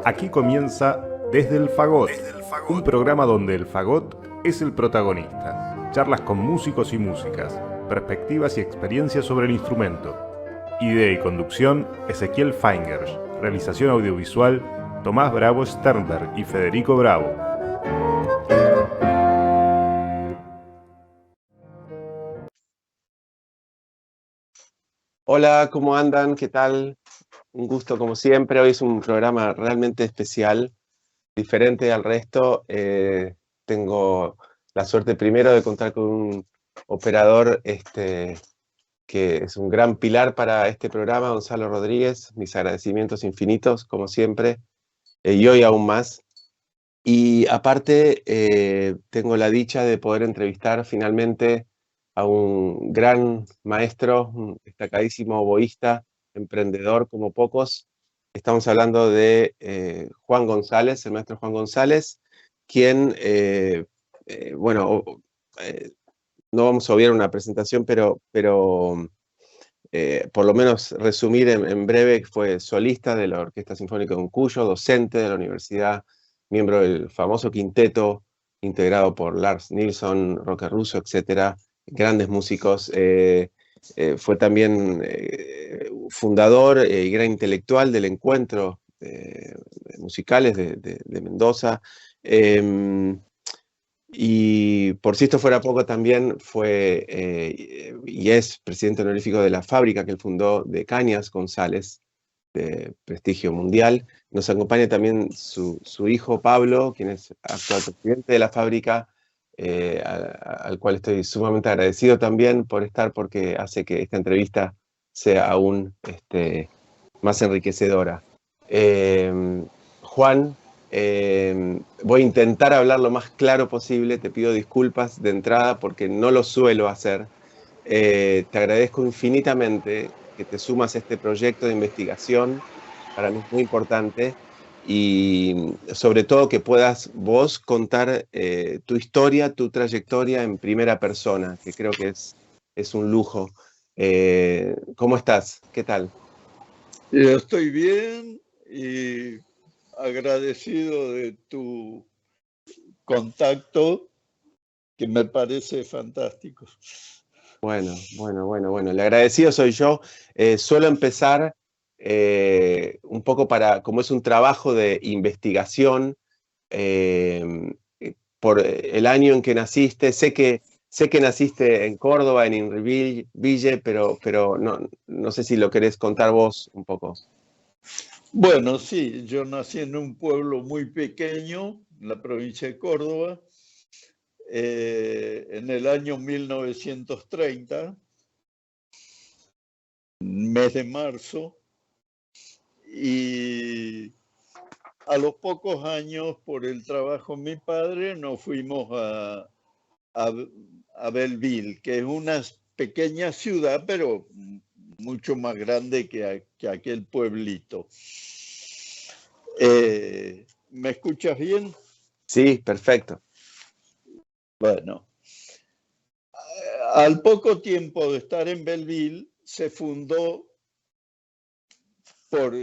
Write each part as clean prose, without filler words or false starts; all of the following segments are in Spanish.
Aquí comienza Desde el Fagot, un programa donde el fagot es el protagonista. Charlas con músicos y músicas, perspectivas y experiencias sobre el instrumento. Idea y conducción, Ezequiel Feingersch. Realización audiovisual, Tomás Bravo Sternberg y Federico Bravo. Hola, ¿cómo andan? ¿Qué tal? Un gusto como siempre. Hoy es un programa realmente especial, diferente al resto. Tengo la suerte primero de contar con un operador que es un gran pilar para este programa, Gonzalo Rodríguez. Mis agradecimientos infinitos, como siempre, y hoy aún más. Y aparte, tengo la dicha de poder entrevistar finalmente a un gran maestro, un destacadísimo oboísta, emprendedor como pocos. Estamos hablando de Juan González, el maestro Juan González, quien, bueno, no vamos a obviar una presentación, pero por lo menos resumir en breve, fue solista de la Orquesta Sinfónica de Uncuyo, docente de la universidad, miembro del famoso quinteto integrado por Lars Nilsson, Roque Russo, etcétera, grandes músicos. Fue también fundador y gran intelectual del encuentro musicales de Mendoza. Y por si esto fuera poco, también fue y es presidente honorífico de la fábrica que él fundó de Cañas González, de prestigio mundial. Nos acompaña también su hijo Pablo, quien es actual presidente de la fábrica, al cual estoy sumamente agradecido también por estar, porque hace que esta entrevista sea aún más enriquecedora. Juan, voy a intentar hablar lo más claro posible. Te pido disculpas de entrada porque no lo suelo hacer. Te agradezco infinitamente que te sumas a este proyecto de investigación. Para mí es muy importante. Y sobre todo que puedas vos contar tu historia, tu trayectoria en primera persona, que creo que es un lujo. ¿Cómo estás? ¿Qué tal? Yo estoy bien y agradecido de tu contacto, que me parece fantástico. Bueno. El agradecido soy yo. Suelo empezar un poco como es un trabajo de investigación, eh, por el año en que naciste. Sé que naciste en Córdoba, en Inriville, pero no sé si lo querés contar vos un poco. Bueno, sí, yo nací en un pueblo muy pequeño, en la provincia de Córdoba, en el año 1930, mes de marzo, y a los pocos años, por el trabajo de mi padre, nos fuimos a, a Belleville, que es una pequeña ciudad, pero mucho más grande que aquel pueblito. ¿Me escuchas bien? Sí, perfecto. Bueno, al poco tiempo de estar en Belleville, se fundó por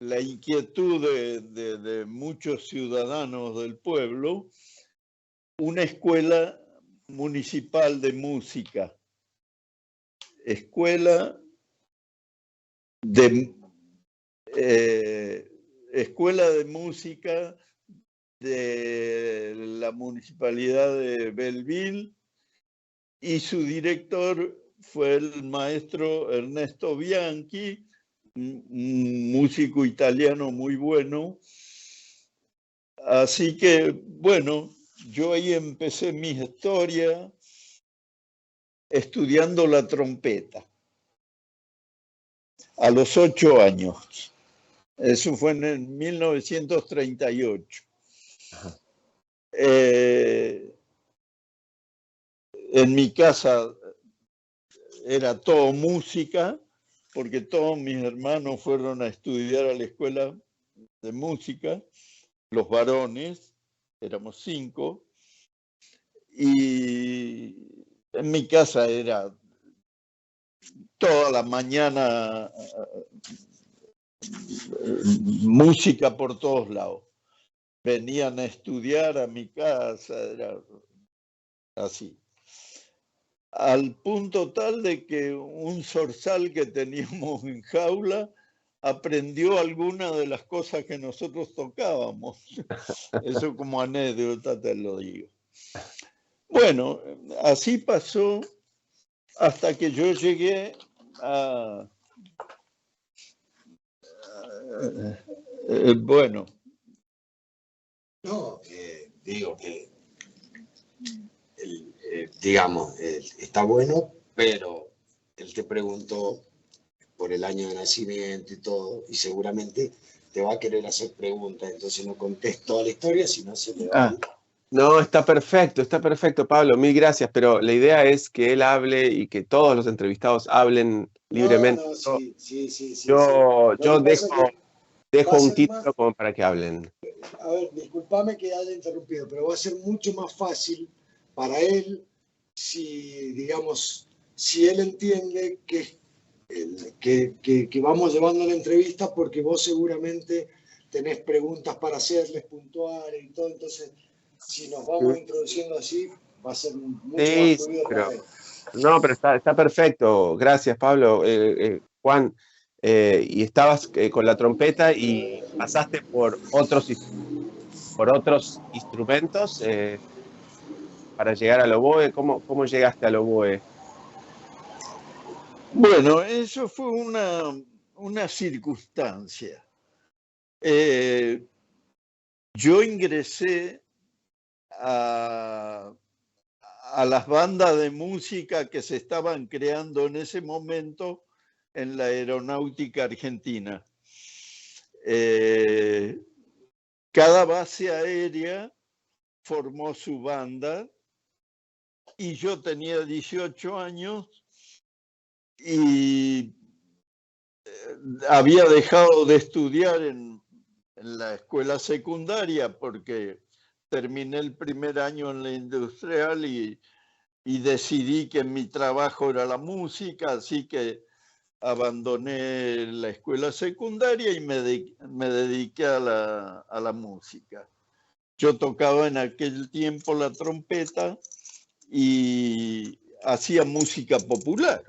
la inquietud de muchos ciudadanos del pueblo, una escuela municipal de música. Escuela de Escuela de Música de la Municipalidad de Belleville, y su director fue el maestro Ernesto Bianchi, un músico italiano muy bueno. Así que, bueno, yo ahí empecé mi historia estudiando la trompeta a los 8 años. Eso fue en el 1938. En mi casa era todo música, porque todos mis hermanos fueron a estudiar a la escuela de música, los varones, éramos 5, y en mi casa era toda la mañana música por todos lados. Venían a estudiar a mi casa, era así. Al punto tal de que un zorzal que teníamos en jaula aprendió algunas de las cosas que nosotros tocábamos. Eso como anécdota te lo digo. Bueno, así pasó hasta que yo llegué a... bueno. No, digo que, digamos, está bueno, pero él te preguntó por el año de nacimiento y todo, y seguramente te va a querer hacer preguntas, entonces no contés toda la historia, sino se te va a ir. No, está perfecto, Pablo, mil gracias, pero la idea es que él hable y que todos los entrevistados hablen libremente. No, sí. Yo dejo un título más, como para que hablen. a ver, discúlpame que haya interrumpido, pero va a ser mucho más fácil para él si, digamos, si él entiende que vamos llevando la entrevista porque vos seguramente tenés preguntas para hacerles puntuales y todo, entonces si nos vamos introduciendo así va a ser mucho más fluido para él. No, pero está perfecto. Gracias, Pablo. Juan, y estabas con la trompeta y pasaste por otros instrumentos para llegar al oboe. ¿Cómo llegaste al oboe? Bueno, eso fue una circunstancia. Yo ingresé a las bandas de música que se estaban creando en ese momento en la aeronáutica argentina. Cada base aérea formó su banda y yo tenía 18 años y había dejado de estudiar en la escuela secundaria porque terminé el primer año en la industrial y decidí que mi trabajo era la música, así que abandoné la escuela secundaria y me dediqué a la música. Yo tocaba en aquel tiempo la trompeta y hacía música popular.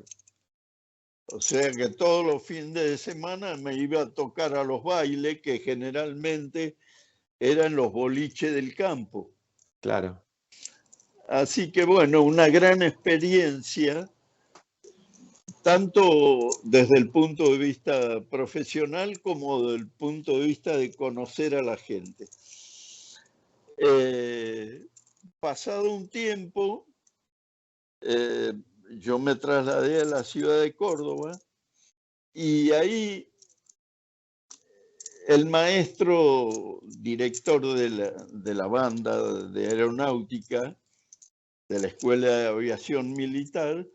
O sea que todos los fines de semana me iba a tocar a los bailes que generalmente eran los boliches del campo. Claro. Así que bueno, una gran experiencia, tanto desde el punto de vista profesional como desde el punto de vista de conocer a la gente. Pasado un tiempo, yo me trasladé a la ciudad de Córdoba y ahí el maestro director de la banda de aeronáutica de la Escuela de Aviación Militar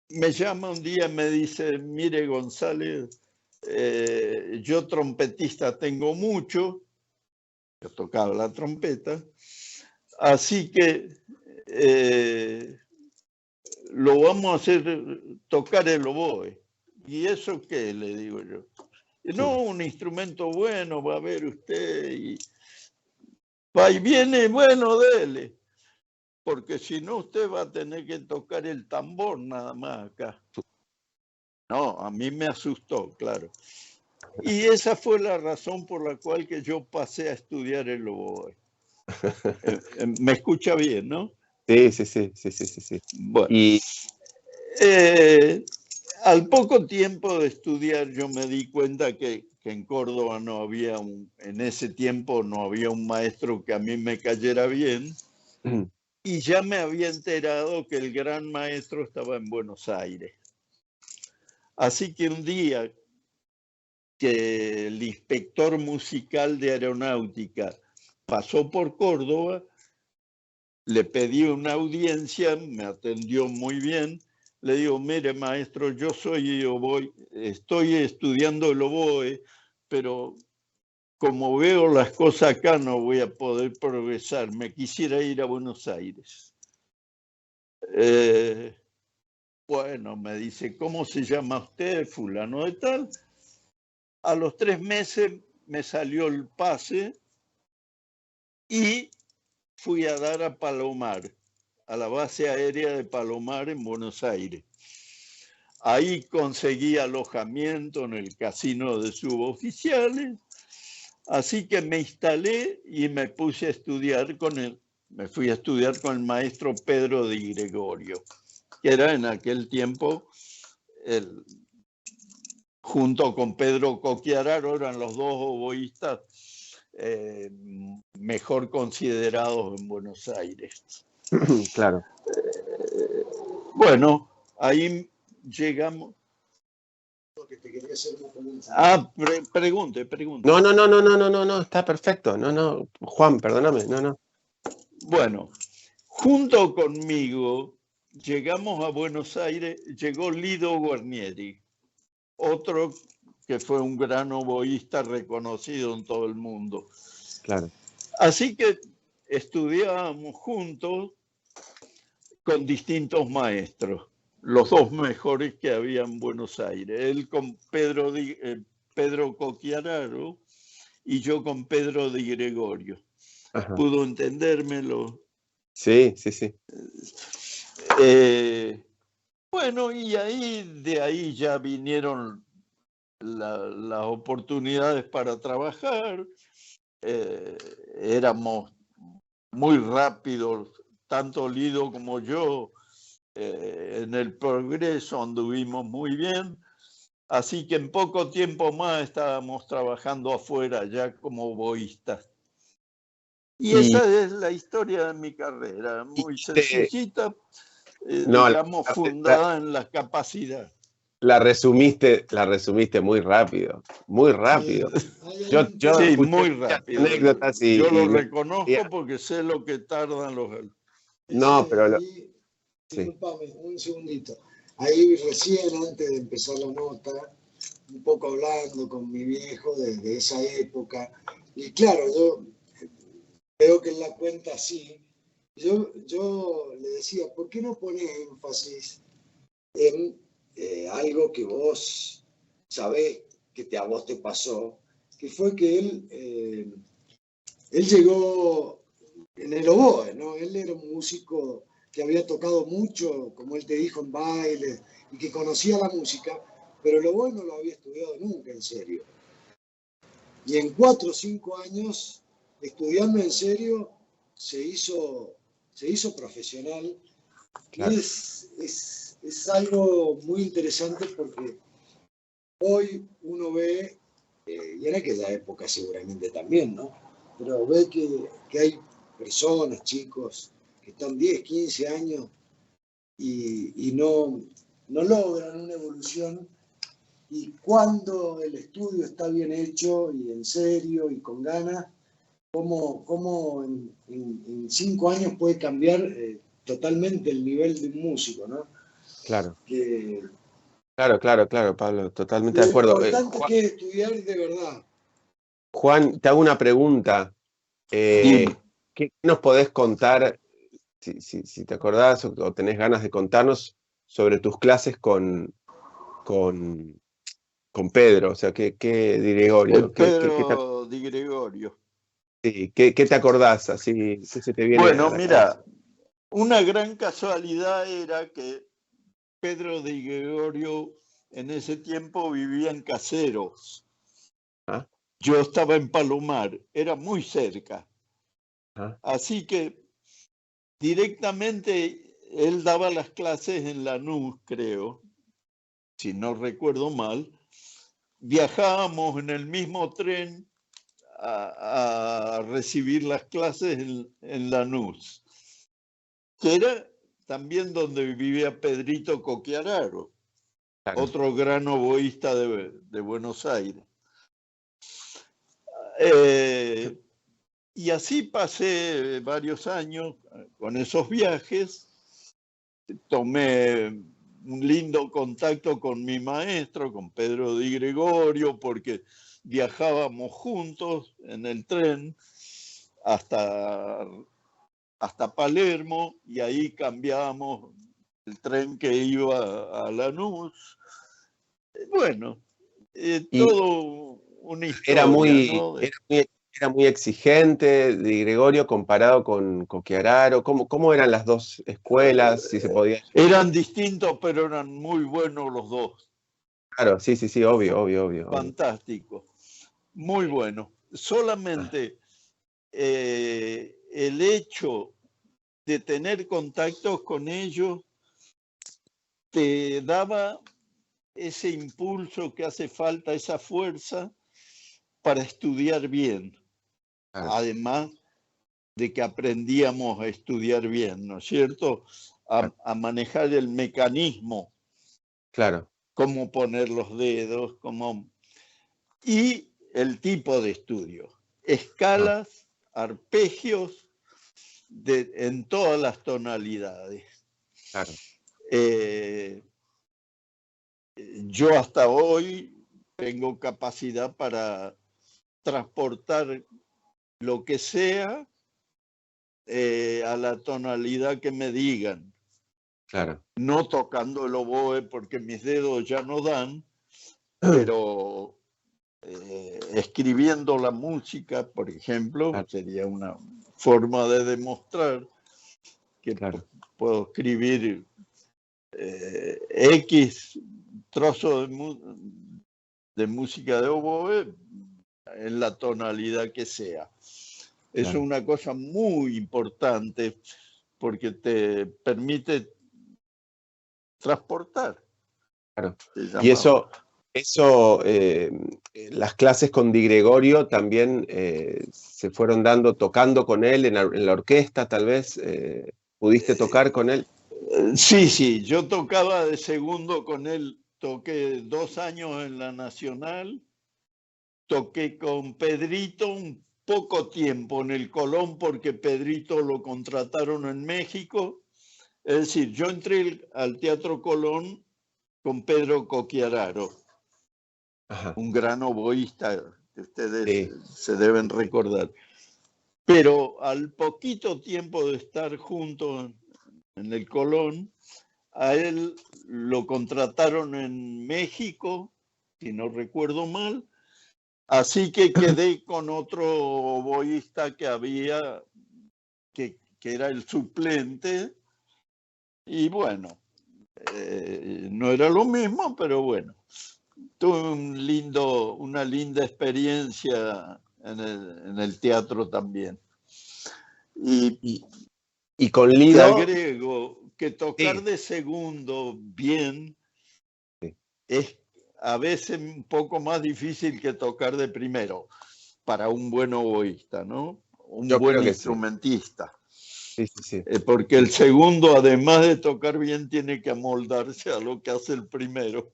me llama un día y me dice: mire, González, yo trompetista tengo mucho, yo tocaba la trompeta, así que lo vamos a hacer tocar el oboe. ¿Y eso qué? Le digo yo. No, un instrumento bueno, va a ver usted. Y va y viene, bueno, dele. Porque si no, usted va a tener que tocar el tambor nada más acá. No, a mí me asustó, claro. Y esa fue la razón por la cual que yo pasé a estudiar el oboe. Me escucha bien, ¿no? Sí. Bueno, Y al poco tiempo de estudiar yo me di cuenta que en Córdoba no había en ese tiempo no había un maestro que a mí me cayera bien. Y ya me había enterado que el gran maestro estaba en Buenos Aires. Así que un día que el inspector musical de aeronáutica pasó por Córdoba, le pedí una audiencia, me atendió muy bien. Le digo: mire, maestro, yo estoy estudiando el oboe, pero como veo las cosas acá no voy a poder progresar. Me quisiera ir a Buenos Aires. Bueno, me dice: ¿cómo se llama usted? Fulano de tal. A los 3 meses me salió el pase y fui a dar a Palomar, a la base aérea de Palomar en Buenos Aires. Ahí conseguí alojamiento en el casino de suboficiales, así que me instalé y me puse a estudiar me fui a estudiar con el maestro Pedro Di Gregorio, que era en aquel tiempo, junto con Pedro Coquiararo, eran los dos oboístas mejor considerados en Buenos Aires. Claro. Bueno, ahí llegamos. Que te quería hacer una pregunta. Pregunte. No, está perfecto. No, Juan, perdóname, no. Bueno, junto conmigo llegamos a Buenos Aires, llegó Lido Guarnieri, otro que fue un gran oboísta reconocido en todo el mundo. Claro. Así que estudiábamos juntos con distintos maestros, los dos mejores que había en Buenos Aires. Él con Pedro Coquiararo y yo con Pedro Di Gregorio. Ajá. ¿Pudo entendérmelo? Sí. Bueno, y de ahí ya vinieron las oportunidades para trabajar. Éramos muy rápidos, tanto Lido como yo, en el progreso anduvimos muy bien, así que en poco tiempo más estábamos trabajando afuera ya como oboístas. Y esa es la historia de mi carrera, muy sencillita, digamos, fundada en la capacidad. La resumiste muy rápido. Yo sí, muy rápido. Anécdotas yo lo reconozco porque sé lo que tardan los... No, pero... Disculpame, un segundito. Ahí recién, antes de empezar la nota, un poco hablando con mi viejo desde esa época. Y claro, yo veo que él la cuenta así. Yo le decía, ¿por qué no pones énfasis en algo que vos sabés que a vos te pasó? Que fue que él llegó en el oboe, ¿no? Él era un músico que había tocado mucho, como él te dijo, en bailes, y que conocía la música, pero el oboe no lo había estudiado nunca en serio. Y en 4 o 5 años, estudiando en serio, se hizo profesional. Claro. Y es algo muy interesante porque hoy uno ve, y en aquella época seguramente también, ¿no? Pero ve que hay personas, chicos, que están 10, 15 años y no logran una evolución. Y cuando el estudio está bien hecho y en serio y con ganas, cómo en 5 años puede cambiar totalmente el nivel de un músico, ¿no? Claro. Claro, Pablo, totalmente de acuerdo. Lo importante que es estudiar de verdad. Juan, te hago una pregunta. ¿Qué nos podés contar, si te acordás o tenés ganas de contarnos sobre tus clases con Pedro? O sea, ¿qué Di Gregorio? Pedro Di Gregorio. Sí, ¿qué te acordás? Así, ¿qué se te viene bueno, a la mira, cabeza? Una gran casualidad era que Pedro Di Gregorio en ese tiempo vivía en Caseros. ¿Ah? Yo estaba en Palomar, era muy cerca. ¿Ah? Así que directamente él daba las clases en Lanús, creo, si no recuerdo mal. Viajábamos en el mismo tren a recibir las clases en Lanús, que era también donde vivía Pedrito Coquiararo, claro. Otro gran oboísta de Buenos Aires. Y así pasé varios años con esos viajes. Tomé un lindo contacto con mi maestro, con Pedro Di Gregorio, porque viajábamos juntos en el tren hasta Palermo y ahí cambiábamos el tren que iba a Lanús. Bueno, Todo una Era historia, ¿no? era muy exigente Di Gregorio comparado con Coquiararo. ¿Cómo eran las dos escuelas? Si se podía. Eran distintos, pero eran muy buenos los dos. Claro, sí, obvio. Fantástico, muy bueno. Solamente el hecho de tener contactos con ellos te daba ese impulso que hace falta, esa fuerza para estudiar bien. Claro. Además de que aprendíamos a estudiar bien, ¿no es cierto? A manejar el mecanismo. Claro. Cómo poner los dedos, y el tipo de estudio. Escalas, arpegios en todas las tonalidades. Claro. Yo hasta hoy tengo capacidad para transportar lo que sea a la tonalidad que me digan. Claro. No tocando el oboe porque mis dedos ya no dan, pero escribiendo la música, por ejemplo, Claro. sería una forma de demostrar que puedo escribir X trozo de música de oboe en la tonalidad que sea. Es una cosa muy importante porque te permite transportar. Claro. Y eso las clases con Di Gregorio también se fueron dando, tocando con él en la orquesta, tal vez. ¿Pudiste tocar con él? Sí, yo tocaba de segundo con él, toqué 2 años en la Nacional, toqué con Pedrito un poco tiempo en el Colón porque Pedrito lo contrataron en México. Es decir, yo entré al Teatro Colón con Pedro Coquiararo, un gran oboísta que ustedes se deben recordar. Pero al poquito tiempo de estar juntos en el Colón, a él lo contrataron en México, si no recuerdo mal, así que quedé con otro oboísta que había, que era el suplente, y bueno, no era lo mismo, pero bueno, tuve una linda experiencia en el teatro también. Y con Lido. Te agrego que tocar de segundo bien es a veces un poco más difícil que tocar de primero para un buen oboísta, ¿no? Un buen instrumentista. Sí. Porque el segundo, además de tocar bien, tiene que amoldarse a lo que hace el primero.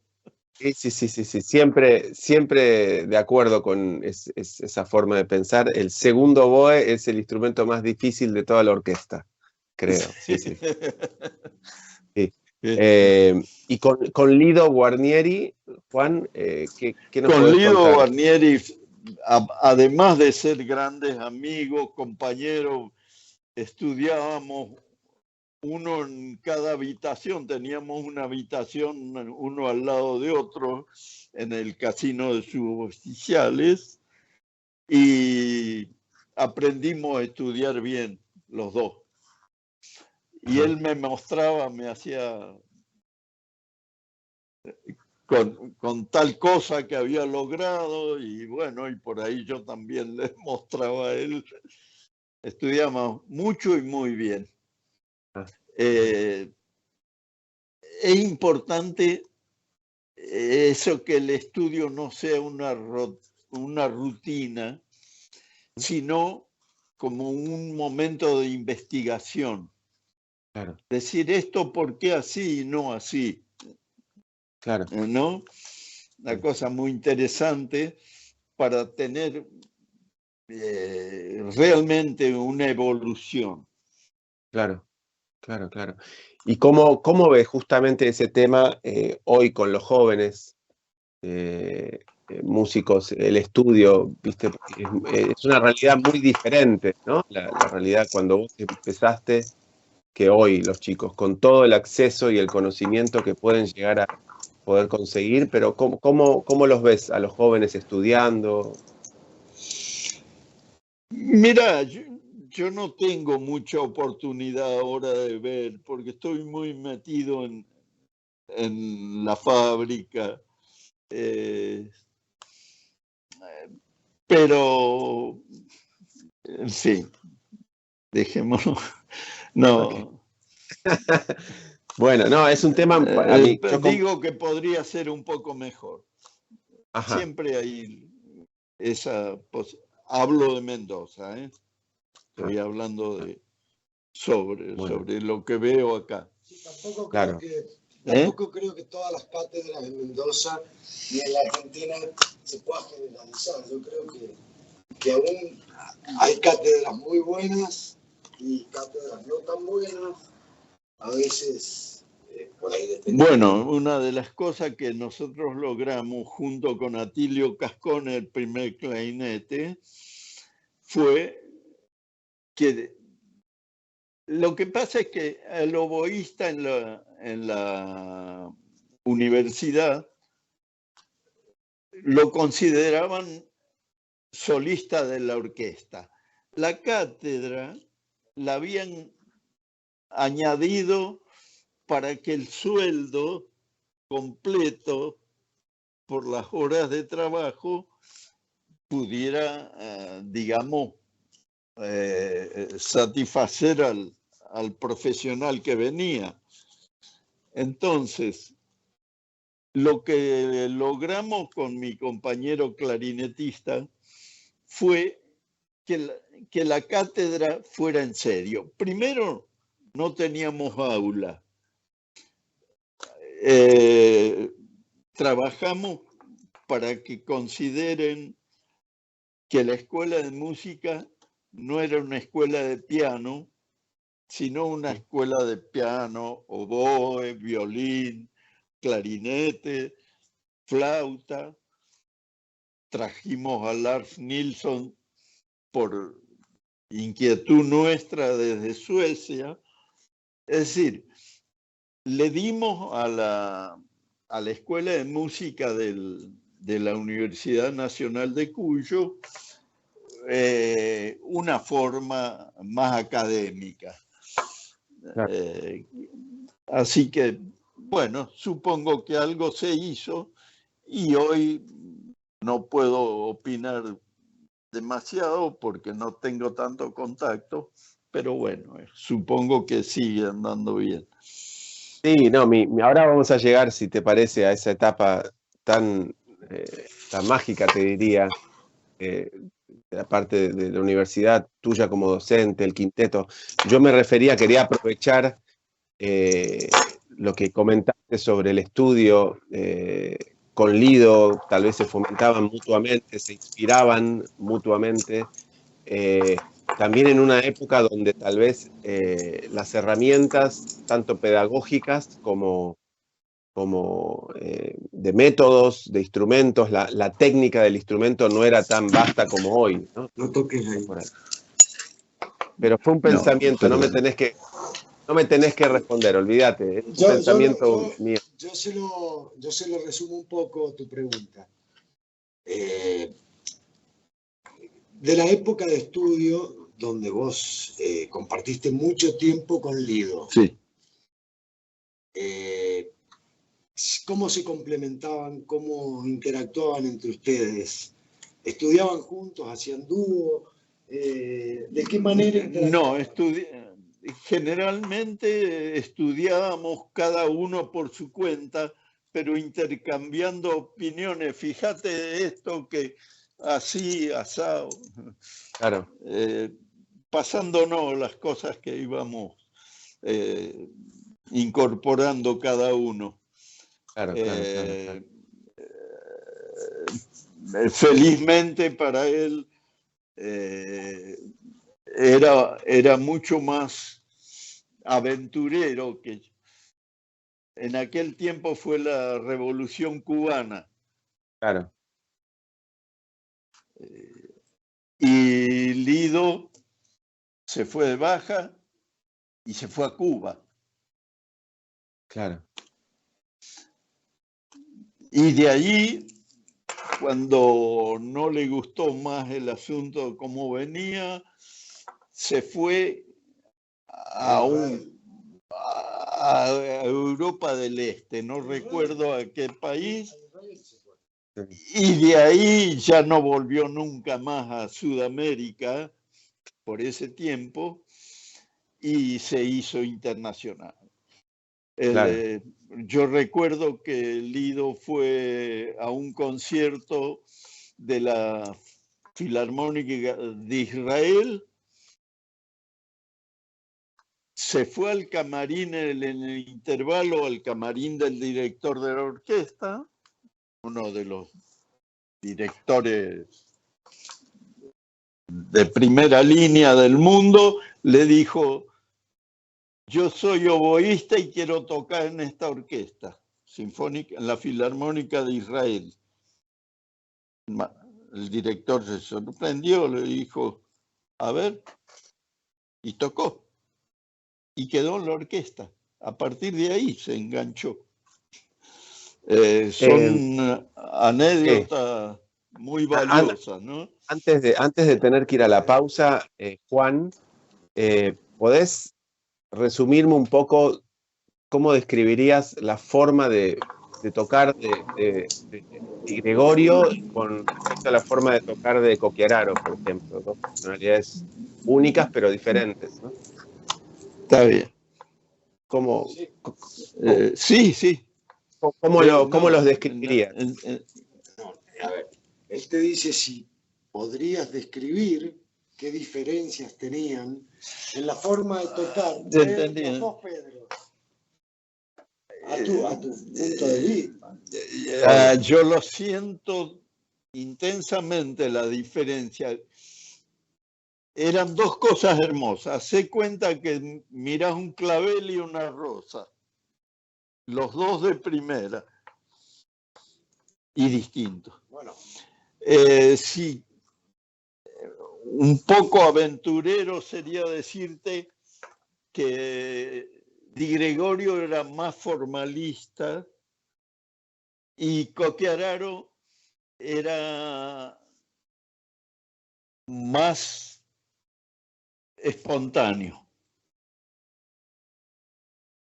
Sí. Siempre de acuerdo con esa forma de pensar. El segundo oboe es el instrumento más difícil de toda la orquesta, creo. Sí. Y con Lido Guarnieri, Juan, ¿qué nos con podés Lido contar? Guarnieri, además de ser grandes amigos, compañeros, estudiábamos uno en cada habitación, teníamos una habitación uno al lado de otro en el casino de suboficiales y aprendimos a estudiar bien los dos. Y él me mostraba, me hacía con tal cosa que había logrado y bueno, y por ahí yo también le mostraba a él. Estudiamos mucho y muy bien. Es importante eso, que el estudio no sea una rutina, sino como un momento de investigación. Claro. Decir esto, ¿por qué así y no así? Claro. ¿No? Una cosa muy interesante para tener realmente una evolución. Claro. ¿Y cómo ves justamente ese tema hoy con los jóvenes músicos, el estudio? ¿Viste? Es una realidad muy diferente, ¿no? La realidad cuando vos empezaste, que hoy los chicos, con todo el acceso y el conocimiento que pueden llegar poder conseguir, pero ¿cómo los ves a los jóvenes estudiando? Mira, yo no tengo mucha oportunidad ahora de ver, porque estoy muy metido en la fábrica. Pero, en fin, dejémoslo. No. Okay. Bueno, no, es un tema para mí. Digo que podría ser un poco mejor. Ajá. Siempre hay esa hablo de Mendoza, ¿eh? Estoy hablando sobre lo que veo acá. Sí, tampoco creo que todas las cátedras en Mendoza y en la Argentina se pueda generalizar. Yo creo que aún hay cátedras muy buenas y cátedras no tan buenas. A veces por ahí depende. Bueno, una de las cosas que nosotros logramos junto con Atilio Cascón, el primer clarinete, fue que lo que pasa es que el oboísta en la universidad lo consideraban solista de la orquesta. La cátedra la habían añadido para que el sueldo completo por las horas de trabajo pudiera, digamos, satisfacer al profesional que venía. Entonces, lo que logramos con mi compañero clarinetista fue que la cátedra fuera en serio. Primero, no teníamos aula. Trabajamos para que consideren que la escuela de música no era una escuela de piano, sino una escuela de piano, oboe, violín, clarinete, flauta. Trajimos a Lars Nilsson por inquietud nuestra desde Suecia. Es decir, le dimos a la Escuela de Música de la Universidad Nacional de Cuyo una forma más académica. Claro. Así que, bueno, supongo que algo se hizo y hoy no puedo opinar demasiado porque no tengo tanto contacto, pero bueno, supongo que sigue andando bien. Sí, no, ahora vamos a llegar, si te parece, a esa etapa tan mágica, te diría, la parte de la universidad tuya como docente, el quinteto. Yo me refería, quería aprovechar lo que comentaste sobre el estudio con Lido, tal vez se fomentaban mutuamente, se inspiraban mutuamente. También en una época donde tal vez las herramientas, tanto pedagógicas como de métodos, de instrumentos, la técnica del instrumento no era tan vasta como hoy, ¿no? No toques ahí. Pero fue un pensamiento, no me tenés que responder, olvídate, es un pensamiento mío. Yo se lo resumo un poco tu pregunta. De la época de estudio, donde vos compartiste mucho tiempo con Lido. Sí. ¿Cómo se complementaban? ¿Cómo interactuaban entre ustedes? ¿Estudiaban juntos? ¿Hacían dúo? ¿De qué manera? No, generalmente estudiábamos cada uno por su cuenta, pero intercambiando opiniones. Fíjate esto que así, asado. Claro. Pasándonos las cosas que íbamos incorporando cada uno. Claro. Felizmente para él era mucho más aventurero que en aquel tiempo fue la Revolución Cubana. Claro. Y Lido se fue de baja y se fue a Cuba. Claro. Y de allí, cuando no le gustó más el asunto como venía, se fue a Europa del Este, no recuerdo a qué país, y de ahí ya no volvió nunca más a Sudamérica por ese tiempo y se hizo internacional. Claro. Yo recuerdo que Lido fue a un concierto de la Filarmónica de Israel, se fue al camarín en el intervalo, al camarín del director de la orquesta, uno de los directores de primera línea del mundo, le dijo: yo soy oboísta y quiero tocar en esta orquesta sinfónica, en la Filarmónica de Israel. El director se sorprendió, le dijo: a ver, y tocó. Y quedó en la orquesta. A partir de ahí se enganchó. Son anécdotas muy valiosas, ¿no? Antes de tener que ir a la pausa, Juan, ¿podés resumirme un poco cómo describirías la forma de tocar de Gregorio con respecto a la forma de tocar de Coquiararo, por ejemplo? Dos personalidades únicas pero diferentes, ¿no? Está bien. ¿Cómo los describirías? No, a ver, él te dice si podrías describir qué diferencias tenían en la forma de tocar. Vos, Pedro, a tu punto de vista. Yo lo siento intensamente, la diferencia. Eran dos cosas hermosas. Hacé cuenta que mirás un clavel y una rosa. Los dos de primera. Y distintos. Bueno. Sí. Un poco aventurero sería decirte que Di Gregorio era más formalista y Coquiararo era más espontáneo.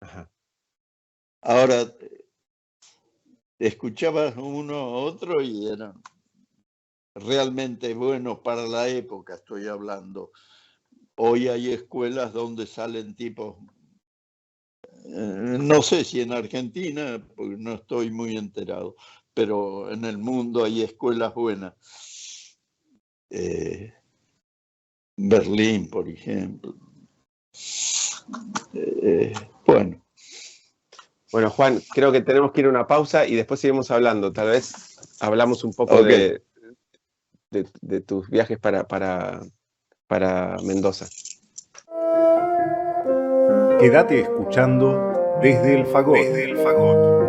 Ajá. Ahora, escuchabas uno a otro y eran realmente buenos para la época, estoy hablando. Hoy hay escuelas donde salen tipos, no sé si en Argentina, porque no estoy muy enterado, pero en el mundo hay escuelas buenas. Berlín, por ejemplo. Bueno, Juan, creo que tenemos que ir a una pausa y después seguimos hablando. Tal vez hablamos un poco de tus viajes para Mendoza. Quédate escuchando Desde el Fagot. Desde el Fagot.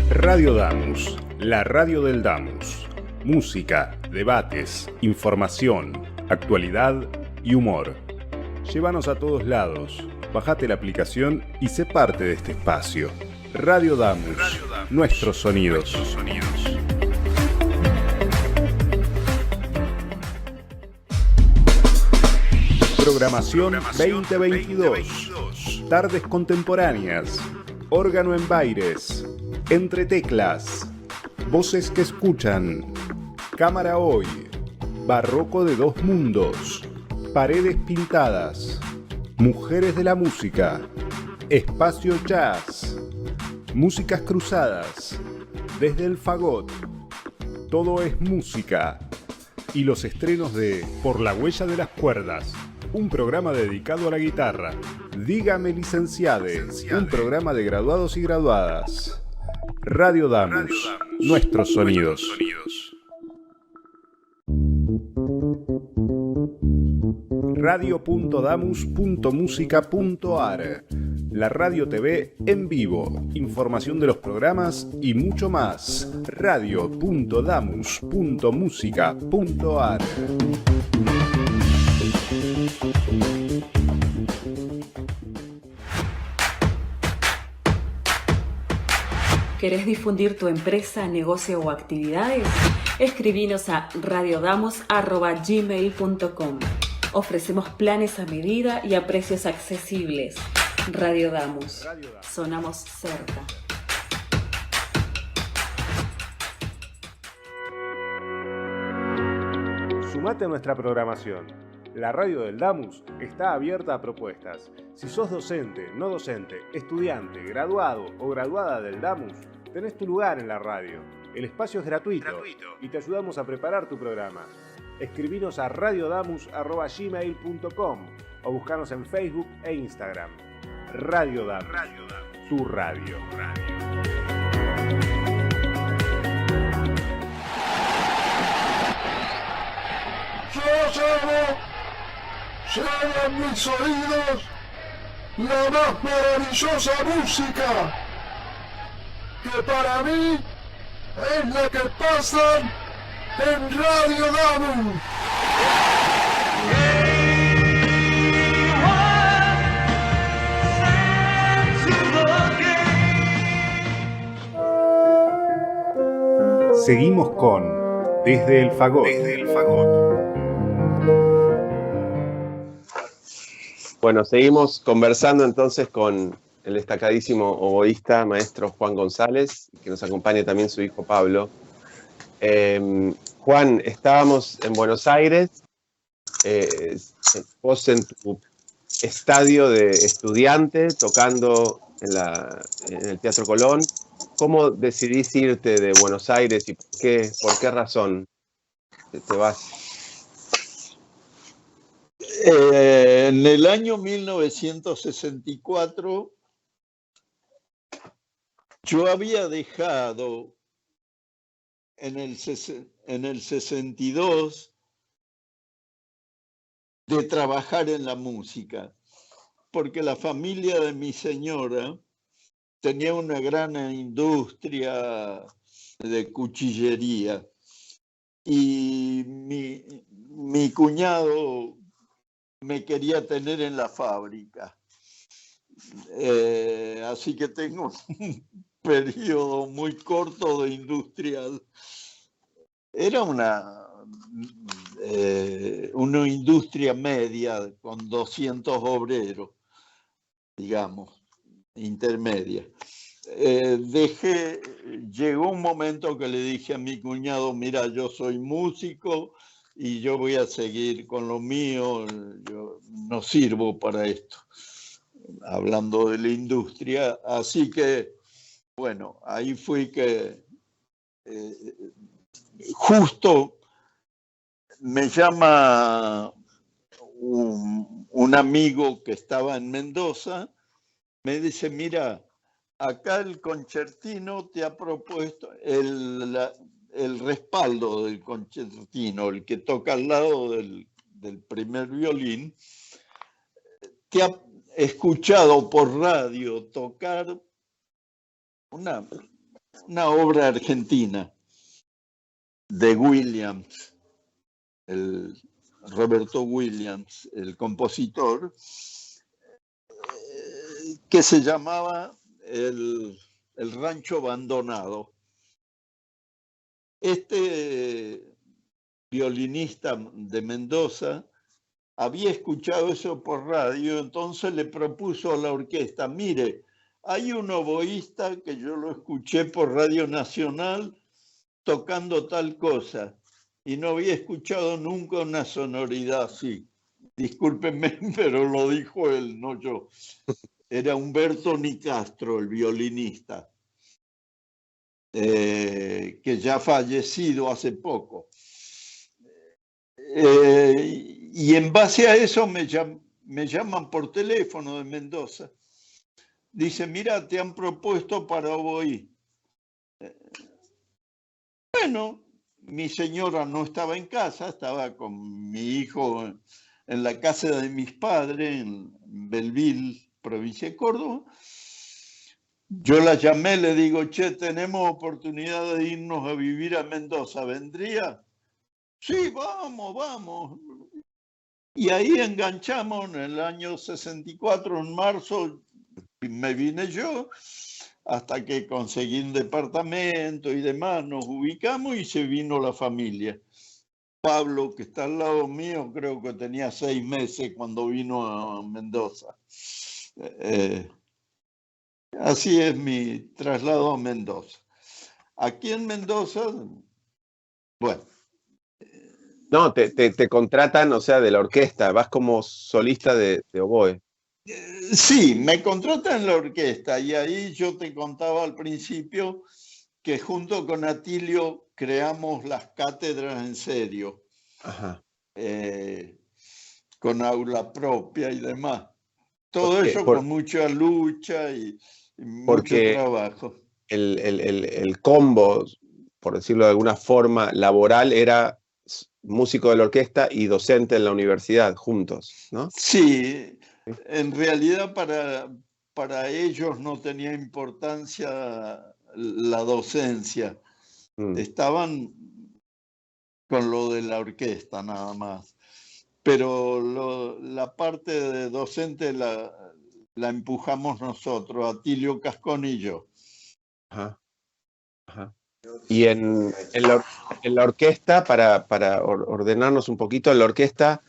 Radio Damus, la radio del Damus. Música, debates, información, actualidad y humor. Llévanos a todos lados, bajate la aplicación y sé parte de este espacio. Radio Damus, nuestros sonidos. Programación 2022. Tardes contemporáneas. Órgano en Baires. Entre teclas. Voces que escuchan. Cámara hoy. Barroco de dos mundos. Paredes pintadas. Mujeres de la música. Espacio jazz. Músicas cruzadas. Desde el Fagot. Todo es música. Y los estrenos de Por la huella de las cuerdas. Un programa dedicado a la guitarra. Dígame licenciade. Un programa de graduados y graduadas. Radio Damus. Nuestros sonidos. radio.damus.musica.ar. La radio TV en vivo, información de los programas y mucho más. radio.damus.musica.ar. ¿Querés difundir tu empresa, negocio o actividades? Escribinos a radiodamos@gmail.com. Ofrecemos planes a medida y a precios accesibles. Radio Damos. Sonamos cerca. Sumate a nuestra programación. La radio del Damus está abierta a propuestas. Si sos docente, no docente, estudiante, graduado o graduada del Damus, tenés tu lugar en la radio. El espacio es gratuito y te ayudamos a preparar tu programa. Escribinos a radiodamus@gmail.com o buscanos en Facebook e Instagram. Radio Damus, tu radio. Llegan mis oídos la más maravillosa música, que para mí es la que pasan en Radio Damus. Seguimos con Desde el Fagot. Bueno, seguimos conversando entonces con el destacadísimo oboísta, maestro Juan González, que nos acompaña también su hijo Pablo. Juan, estábamos en Buenos Aires, vos en tu estadio de estudiante, tocando en el Teatro Colón. ¿Cómo decidís irte de Buenos Aires y por qué razón te vas? En el año 1964 yo había dejado en el 62 de trabajar en la música, porque la familia de mi señora tenía una gran industria de cuchillería y mi cuñado me quería tener en la fábrica. Así que tengo un periodo muy corto de industrial. Era una industria media con 200 obreros, digamos, intermedia. Llegó un momento que le dije a mi cuñado, mira, yo soy músico y yo voy a seguir con lo mío, yo no sirvo para esto, hablando de la industria. Así que, bueno, ahí fui que justo me llama un amigo que estaba en Mendoza, me dice, mira, acá el concertino te ha propuesto el respaldo del concertino, el que toca al lado del primer violín, te ha escuchado por radio tocar una obra argentina de Williams, Roberto Williams, el compositor, que se llamaba el Rancho Abandonado. Este violinista de Mendoza había escuchado eso por radio, entonces le propuso a la orquesta, mire, hay un oboísta que yo lo escuché por Radio Nacional tocando tal cosa y no había escuchado nunca una sonoridad así. Discúlpenme, pero lo dijo él, no yo. Era Humberto Nicastro, el violinista, que ya ha fallecido hace poco. Y en base a eso me llaman por teléfono de Mendoza. Dice, mira, te han propuesto para oboí. Bueno, mi señora no estaba en casa, estaba con mi hijo en la casa de mis padres, en Belville, provincia de Córdoba. Yo la llamé, le digo, che, tenemos oportunidad de irnos a vivir a Mendoza, ¿vendría? Sí, vamos. Y ahí enganchamos en el año 64, en marzo, me vine yo, hasta que conseguí un departamento y demás, nos ubicamos y se vino la familia. Pablo, que está al lado mío, creo que tenía 6 meses cuando vino a Mendoza. Así es mi traslado a Mendoza. Aquí en Mendoza, bueno. No, te contratan, o sea, de la orquesta, vas como solista de oboe. Sí, me contratan en la orquesta y ahí yo te contaba al principio que junto con Atilio creamos las cátedras en serio, Ajá. con aula propia y demás. Todo eso con mucha lucha y mucho trabajo. El combo, por decirlo de alguna forma, laboral era músico de la orquesta y docente en la universidad, juntos, ¿no? Sí, en realidad para ellos no tenía importancia la docencia. Estaban con lo de la orquesta nada más. Pero la parte de docente la empujamos nosotros, Atilio Cascón y yo. Ajá. Ajá. Y en la orquesta, para ordenarnos un poquito, en la orquesta,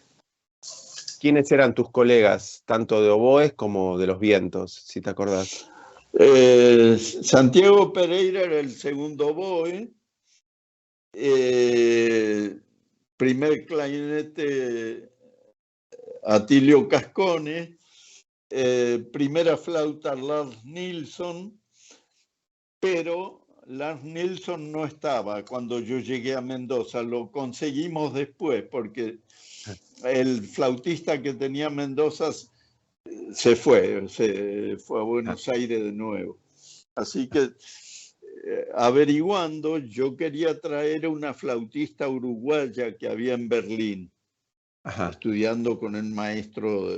¿quiénes eran tus colegas, tanto de oboes como de los vientos, si te acordás? Santiago Pereira era el segundo oboe, primer clarinete Atilio Cascone, primera flauta Lars Nilsson, pero Lars Nilsson no estaba cuando yo llegué a Mendoza, lo conseguimos después porque el flautista que tenía Mendoza se fue a Buenos Aires de nuevo. Así que averiguando, yo quería traer una flautista uruguaya que había en Berlín, estudiando con el maestro,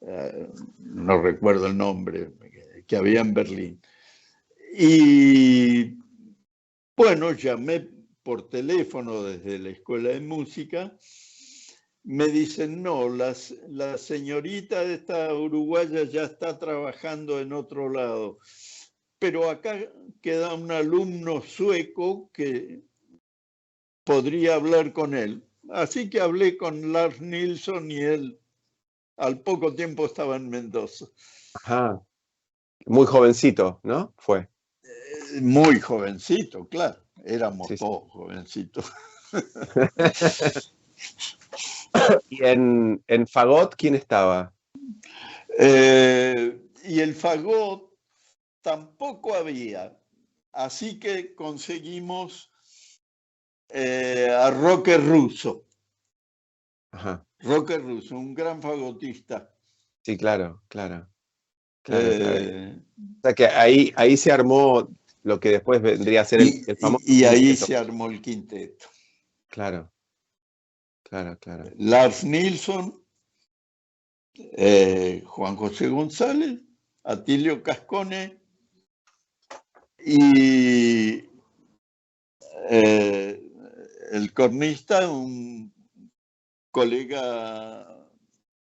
no recuerdo el nombre, que había en Berlín. Y bueno, llamé por teléfono desde la escuela de música. Me dicen, no, la señorita de esta uruguaya ya está trabajando en otro lado. Pero acá queda un alumno sueco que podría hablar con él. Así que hablé con Lars Nilsson y él al poco tiempo estaba en Mendoza. Ajá. Muy jovencito, ¿no? Fue. Muy jovencito, claro. Éramos todos jovencitos. ¿Y en fagot quién estaba? Y el fagot tampoco había. Así que conseguimos a Roque Russo. Ajá. Roque Russo, un gran fagotista. Sí, claro. O sea que ahí se armó lo que después vendría a ser el famoso y ahí quinteto. se armó el quinteto. Claro. Lars Nilsson, Juan José González, Atilio Cascone y el cornista, un colega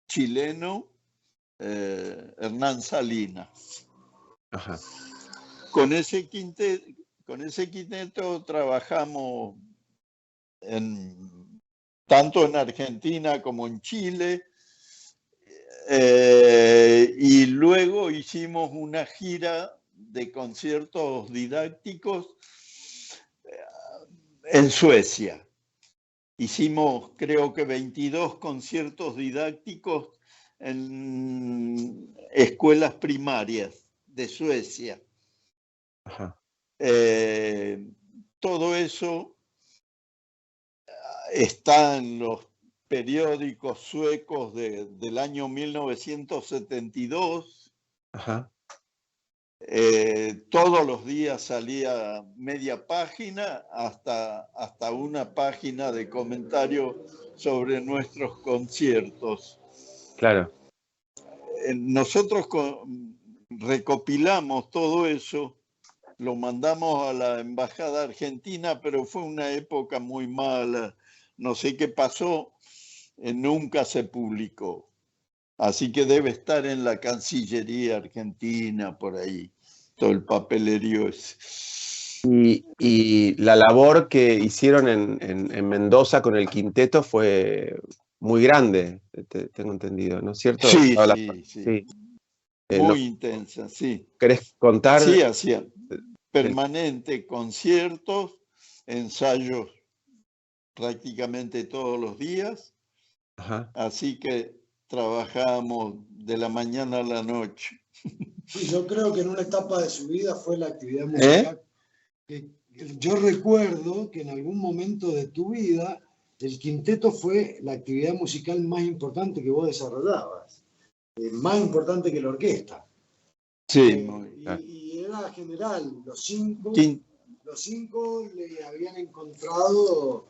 chileno, Hernán Salinas. Ajá. Con ese quinteto trabajamos tanto en Argentina como en Chile, y luego hicimos una gira de conciertos didácticos en Suecia. Hicimos, creo que 22 conciertos didácticos en escuelas primarias de Suecia. Ajá. Todo eso está en los periódicos suecos del año 1972. Ajá. Todos los días salía media página hasta una página de comentario sobre nuestros conciertos. Claro. Nosotros recopilamos todo eso, lo mandamos a la embajada argentina, pero fue una época muy mala. No sé qué pasó, nunca se publicó. Así que debe estar en la Cancillería argentina, por ahí. todo el papelerío ese. Y la labor que hicieron en Mendoza con el quinteto fue muy grande, tengo entendido, ¿no es cierto? Sí, Toda la- sí, sí. sí. Muy ¿No intensa, sí. querés contar? Sí, hacían permanente conciertos, ensayos prácticamente todos los días, Ajá. así que trabajábamos de la mañana a la noche. Sí, yo creo que en una etapa de su vida fue la actividad musical. Yo recuerdo que en algún momento de tu vida el quinteto fue la actividad musical más importante que vos desarrollabas, más importante que la orquesta. Sí, Y era general, los cinco le habían encontrado...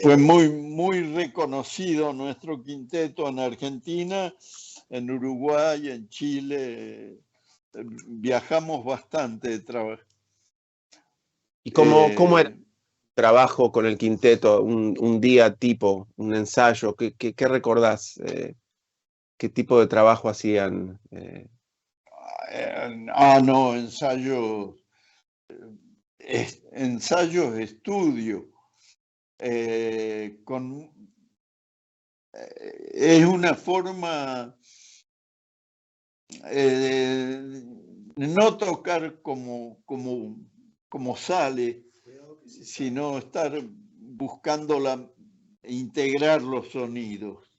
fue muy reconocido nuestro quinteto en Argentina, en Uruguay, en Chile. Viajamos bastante de trabajo. ¿Y cómo era el trabajo con el quinteto? Un día tipo, un ensayo, ¿qué recordás? ¿Qué tipo de trabajo hacían? No, ensayos, estudio. Es una forma no tocar como sale, sino estar buscando integrar los sonidos.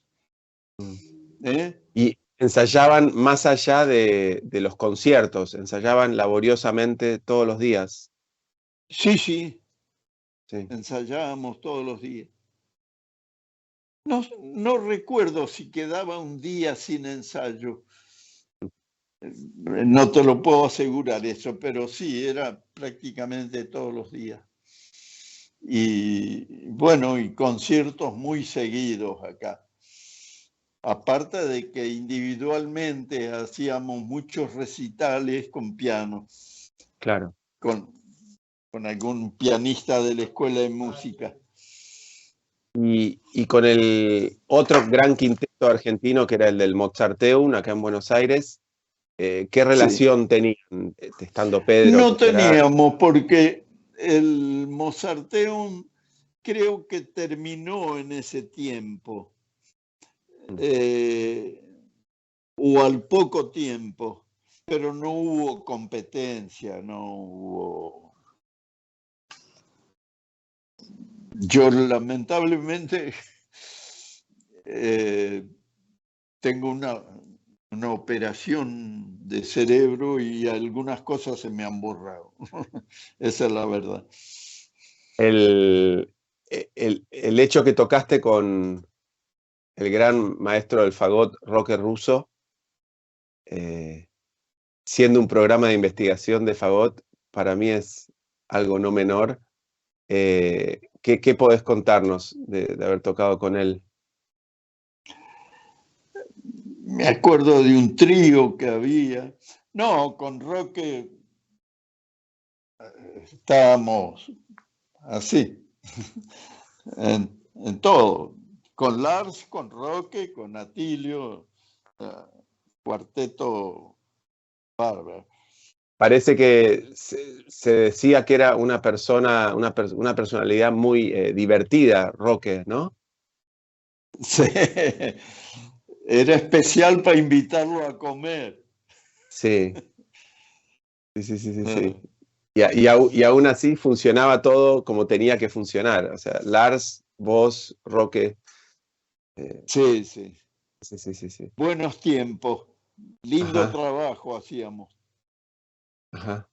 Y ensayaban más allá de los conciertos, ensayaban laboriosamente todos los días. Sí. Sí. Ensayábamos todos los días. No recuerdo si quedaba un día sin ensayo. No te lo puedo asegurar eso, pero sí, era prácticamente todos los días. Y bueno, y conciertos muy seguidos acá. Aparte de que individualmente hacíamos muchos recitales con piano. Claro. Con algún pianista de la escuela de música. Y con el otro gran quinteto argentino, que era el del Mozarteum, acá en Buenos Aires, ¿qué relación tenían estando Pedro? No teníamos, porque el Mozarteum creo que terminó en ese tiempo, o al poco tiempo, pero no hubo competencia, no hubo... Yo lamentablemente tengo una operación de cerebro y algunas cosas se me han borrado. Esa es la verdad. El hecho que tocaste con el gran maestro del fagot, Roque Russo, siendo un programa de investigación de fagot, para mí es algo no menor. ¿Qué podés contarnos de haber tocado con él? Me acuerdo de un trío que había. No, con Roque estábamos así, en todo. Con Lars, con Roque, con Atilio, cuarteto bárbaro. Parece que se decía que era una personalidad muy divertida, Roque, ¿no? Sí. Era especial para invitarlo a comer. Sí. Sí. Y aún así funcionaba todo como tenía que funcionar. O sea, Lars, vos, Roque. Sí. Sí. Buenos tiempos. Lindo Ajá. trabajo hacíamos. Ajá.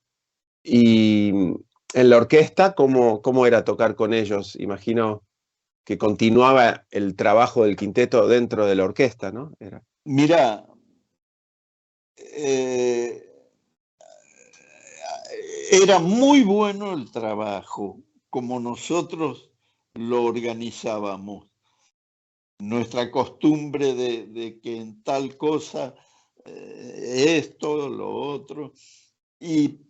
Y en la orquesta, ¿cómo era tocar con ellos? Imagino que continuaba el trabajo del quinteto dentro de la orquesta, ¿no? Mirá, era muy bueno el trabajo, como nosotros lo organizábamos. Nuestra costumbre de que en tal cosa, esto, lo otro. Y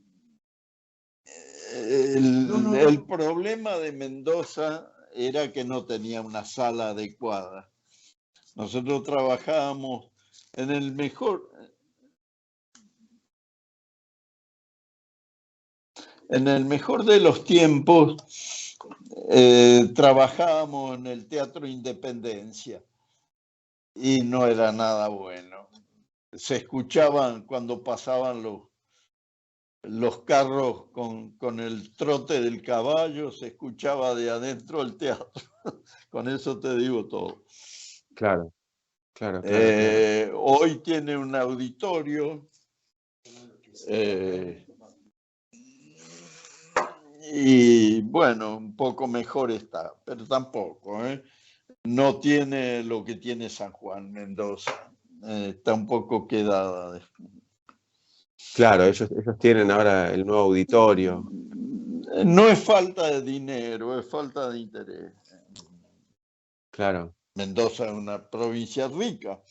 el problema de Mendoza era que no tenía una sala adecuada. Nosotros trabajábamos en el mejor... en el mejor de los tiempos trabajábamos en el Teatro Independencia y no era nada bueno. Se escuchaban cuando pasaban los carros con el trote del caballo, se escuchaba de adentro del teatro. Con eso te digo todo. Claro. Hoy tiene un auditorio y bueno, un poco mejor está, pero tampoco, no tiene lo que tiene San Juan, Mendoza. Está un poco quedada. Claro, ellos tienen ahora el nuevo auditorio. No es falta de dinero, es falta de interés. Claro. Mendoza es una provincia rica.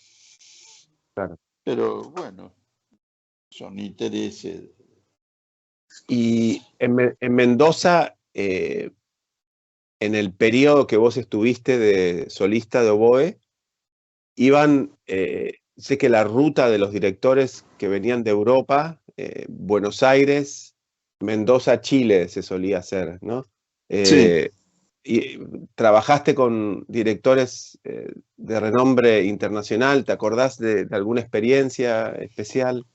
Claro. Pero bueno, son intereses. Y en Mendoza, en el periodo que vos estuviste de solista de oboe, iban, sé que la ruta de los directores que venían de Europa, Buenos Aires, Mendoza, Chile, se solía hacer, ¿no? Sí. Y trabajaste con directores de renombre internacional. ¿Te acordás de alguna experiencia especial?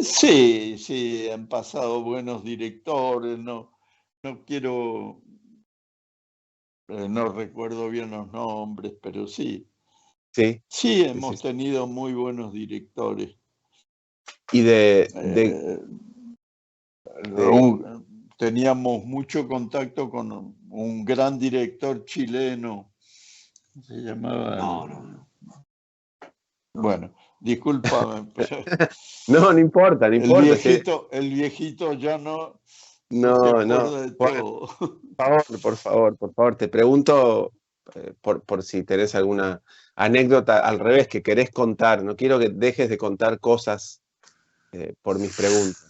Sí, han pasado buenos directores, no quiero, no recuerdo bien los nombres, pero sí. Sí, hemos tenido muy buenos directores. Y teníamos mucho contacto con un gran director chileno, se llamaba... No. Bueno, discúlpame. No importa. El viejito ya no. Por favor, te pregunto por si tenés alguna anécdota al revés que querés contar. No quiero que dejes de contar cosas por mis preguntas.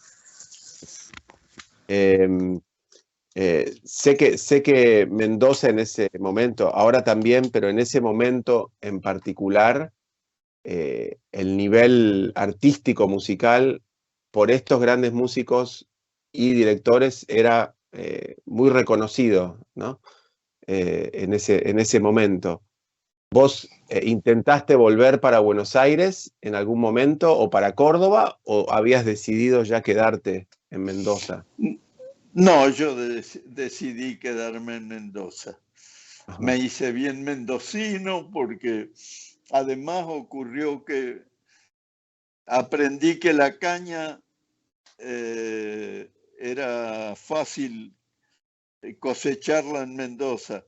Sé que Mendoza en ese momento, ahora también, pero en ese momento en particular, el nivel artístico musical por estos grandes músicos y directores era muy reconocido, ¿no? En ese momento. ¿Vos intentaste volver para Buenos Aires en algún momento o para Córdoba o habías decidido ya quedarte en Mendoza? No, yo decidí quedarme en Mendoza. Ajá. Me hice bien mendocino porque además ocurrió que aprendí que la caña era fácil cosecharla en Mendoza.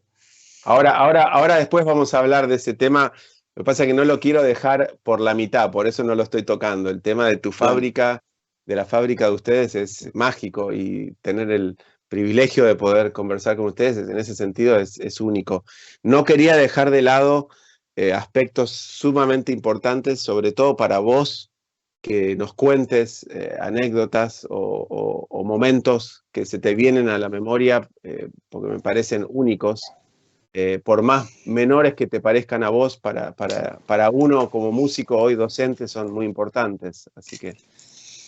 Ahora después vamos a hablar de ese tema. Lo que pasa es que no lo quiero dejar por la mitad, por eso no lo estoy tocando. El tema de tu fábrica, de la fábrica de ustedes, es mágico y tener el privilegio de poder conversar con ustedes en ese sentido es único. No quería dejar de lado aspectos sumamente importantes, sobre todo para vos, que nos cuentes anécdotas o momentos que se te vienen a la memoria, porque me parecen únicos. Por más menores que te parezcan a vos, para uno como músico hoy docente son muy importantes. Así que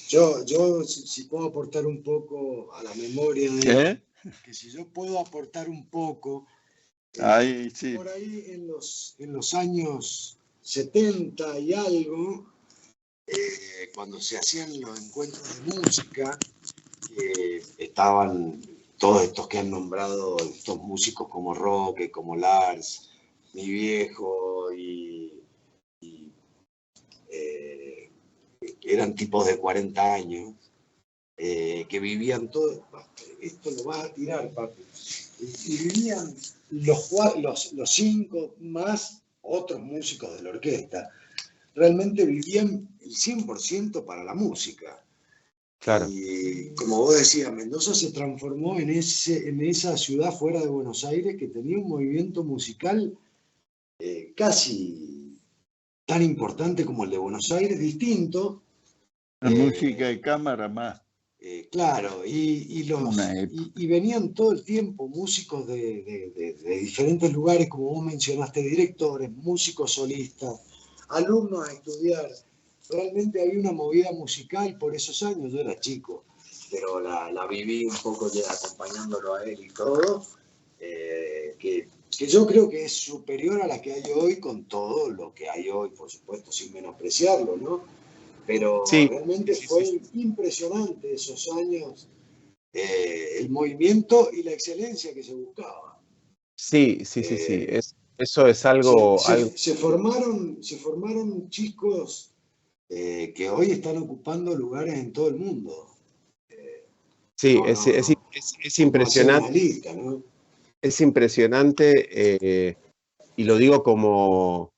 yo si puedo aportar un poco a la memoria que si yo puedo aportar un poco, sí. Por ahí en los años 70 y algo, cuando se hacían los encuentros de música, estaban todos estos que han nombrado, estos músicos como Roque, como Lars, mi viejo, eran tipos de 40 años, que vivían todo, esto lo vas a tirar, papi, y vivían los 5 más otros músicos de la orquesta, realmente vivían el 100% para la música. Claro. Y como vos decías, Mendoza se transformó en esa ciudad fuera de Buenos Aires que tenía un movimiento musical casi tan importante como el de Buenos Aires, distinto. La música de cámara más. Claro, y venían todo el tiempo músicos de diferentes lugares, como vos mencionaste, directores, músicos solistas, alumnos a estudiar. Realmente había una movida musical por esos años, yo era chico, pero la viví un poco ya acompañándolo a él y todo, que yo creo que es superior a la que hay hoy, con todo lo que hay hoy, por supuesto, sin menospreciarlo, ¿no? Pero Sí, realmente sí, fue sí. impresionante esos años, el movimiento y la excelencia que se buscaba. Sí. Eso es algo... Se formaron chicos que hoy están ocupando lugares en todo el mundo. Sí, No, es no, no. es impresionante. Una lista, ¿no? Es impresionante, y lo digo como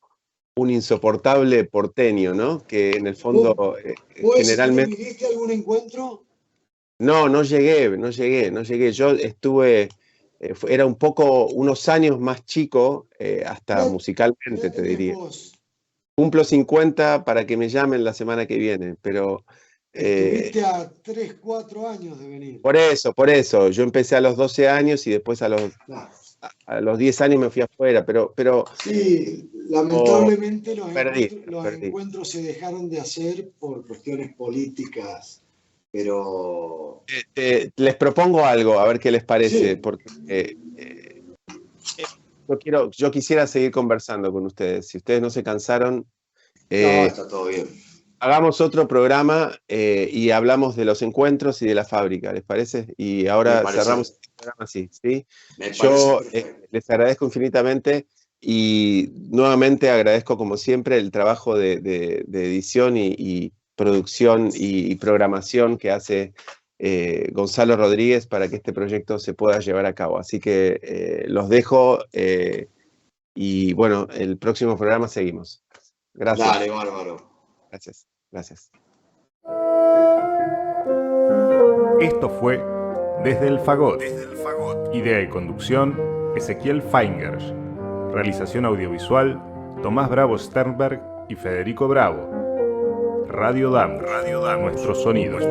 un insoportable porteño, ¿no? Que en el fondo, ¿Vos generalmente... viviste algún encuentro? No llegué. Yo estuve, era un poco, unos años más chico, hasta musicalmente, te diría. Cumplo 50 para que me llamen la semana que viene, pero... Estuviste a 3, 4 años de venir. Por eso. Yo empecé a los 12 años y después a los 10 años me fui afuera, pero sí, lamentablemente los perdí. encuentros se dejaron de hacer por cuestiones políticas, pero... Les propongo algo, a ver qué les parece, Sí. porque yo quisiera seguir conversando con ustedes. Si ustedes no se cansaron, No, está todo bien. hagamos otro programa y hablamos de los encuentros y de la fábrica, ¿les parece? Y ahora cerramos el programa así, ¿sí? Yo les agradezco infinitamente y nuevamente agradezco, como siempre, el trabajo de edición y producción y programación que hace Gonzalo Rodríguez para que este proyecto se pueda llevar a cabo. Así que los dejo y bueno, el próximo programa seguimos. Gracias. Dale, bárbaro. Gracias. Esto fue Desde el Fagot. Idea y conducción, Ezequiel Feingersch. Realización audiovisual, Tomás Bravo Sternberg y Federico Bravo. Radio Damus. Nuestros sonidos.